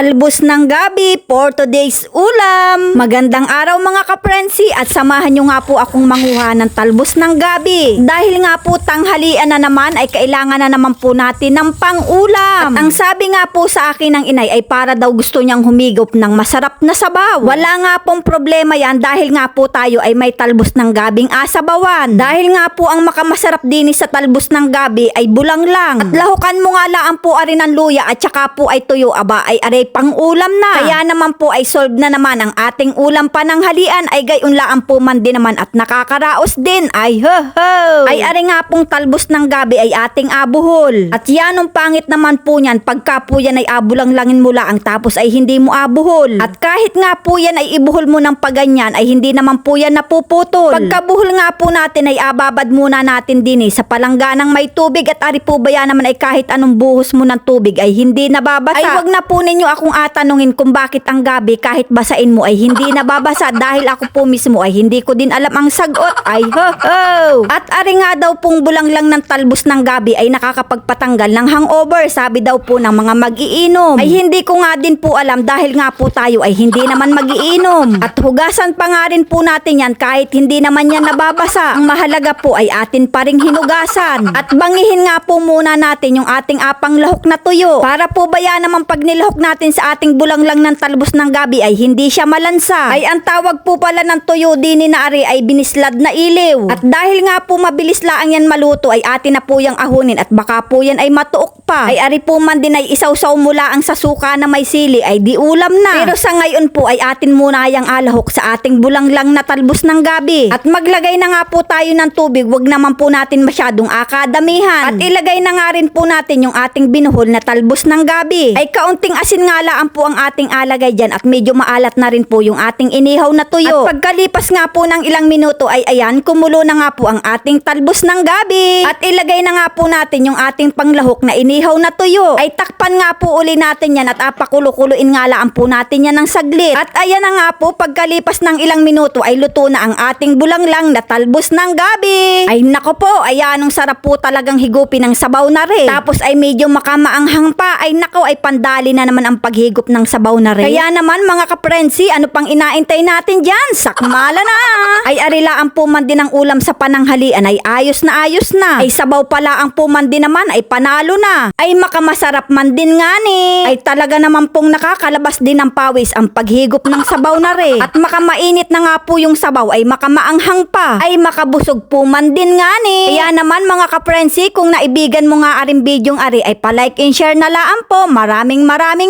Talbos ng gabi for today's ulam. Magandang araw mga kaprensi at samahan nyo nga po akong manguha ng talbos ng gabi. Dahil nga po tanghalian na naman ay kailangan na naman po natin ng pang-ulam. At ang sabi nga po sa akin ng inay ay para daw gusto niyang humigop ng masarap na sabaw. Wala nga pong problema yan dahil nga po tayo ay may talbos ng gabing asabawan. Dahil nga po ang makamasarap din sa talbos ng gabi ay bulang lang. At lahukan mo nga lang po ari ng luya at saka po ay tuyo aba ay aray pang-ulam na. Kaya naman po ay solved na naman ang ating ulam pananghalian ay gayon laan po man din naman at nakakaraos din ay ho ho. Ay ari nga pong talbos ng gabi ay ating abuhol. At yan ang pangit naman po niyan pagka po yan ay abulang-langin mo lang tapos ay hindi mo abuhol. At kahit nga po yan ay ibuhol mo ng paganyan ay hindi naman po yan napuputol. Pagkabuhol nga po natin ay ababad muna natin din sa palangganang may tubig at ari po ba yan naman ay kahit anong buhos mo ng tubig ay hindi nababasa. Ay wag na po ninyo akong atanungin kung bakit ang gabi kahit basain mo ay hindi nababasa dahil ako po mismo ay hindi ko din alam ang sagot ay ho ho. At ari nga daw pong bulang lang ng talbos ng gabi ay nakakapagpatanggal ng hangover sabi daw po ng mga mag-iinom. Ay hindi ko nga din po alam dahil nga po tayo ay hindi naman mag-iinom. At hugasan pa nga rin po natin yan kahit hindi naman yan nababasa. Ang mahalaga po ay atin pa ring hinugasan. At bangihin nga po muna natin yung ating apang lahok na tuyo. Para po ba yan naman pag nilahok natin sa ating bulang lang ng talbos ng gabi ay hindi siya malansa. Ay ang tawag po pala ng tuyo din na ari ay binislad na iliw. At dahil nga po mabilis laang yan maluto ay atin na po yung ahunin at baka po yan ay matuok pa. Ay ari po man din ay isawsaw mula ang sa suka na may sili ay di ulam na. Pero sa ngayon po ay atin muna yung alahok sa ating bulang lang na talbos ng gabi. At maglagay na nga po tayo ng tubig, wag naman po natin masyadong akadamihan. At ilagay na nga rin po natin yung ating binuhol na talbos ng gabi. Ay kaunting asin nga lang po ang ating alagay dyan at medyo maalat na rin po yung ating inihaw na tuyo. At pagkalipas nga po ng ilang minuto ay ayan, kumulo na nga po ang ating talbos ng gabi. At ilagay na nga po natin yung ating panglahok na inihaw na tuyo. Ay takpan nga po uli natin yan at apakulukuloin nga lang po natin yan ng saglit. At ayan na nga po, pagkalipas ng ilang minuto ay luto na ang ating bulang lang na talbos ng gabi. Ay nako po, ayan ang sarap po talagang higupin ng sabaw na rin. Tapos ay medyo makamaanghang pa. Ay nako, ay pandali na naman ang paghigop ng sabaw na rin. Kaya naman mga kaprensi, ano pang inaintay natin dyan? Sakmala na! Ay arilaan po man din ang ulam sa pananghalian ay ayos na ayos na. Ay sabaw pala ang puman din naman ay panalo na. Ay makamasarap man din nga ni. Ay talaga naman pong nakakalabas din ng pawis ang paghigop ng sabaw na rin. At makamainit na nga po yung sabaw ay makamaanghang pa. Ay makabusog po man din nga ni. Kaya naman mga kaprensi, kung naibigan mo nga aring bidyong ari ay palike and share na laan po. Maraming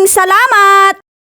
salamat!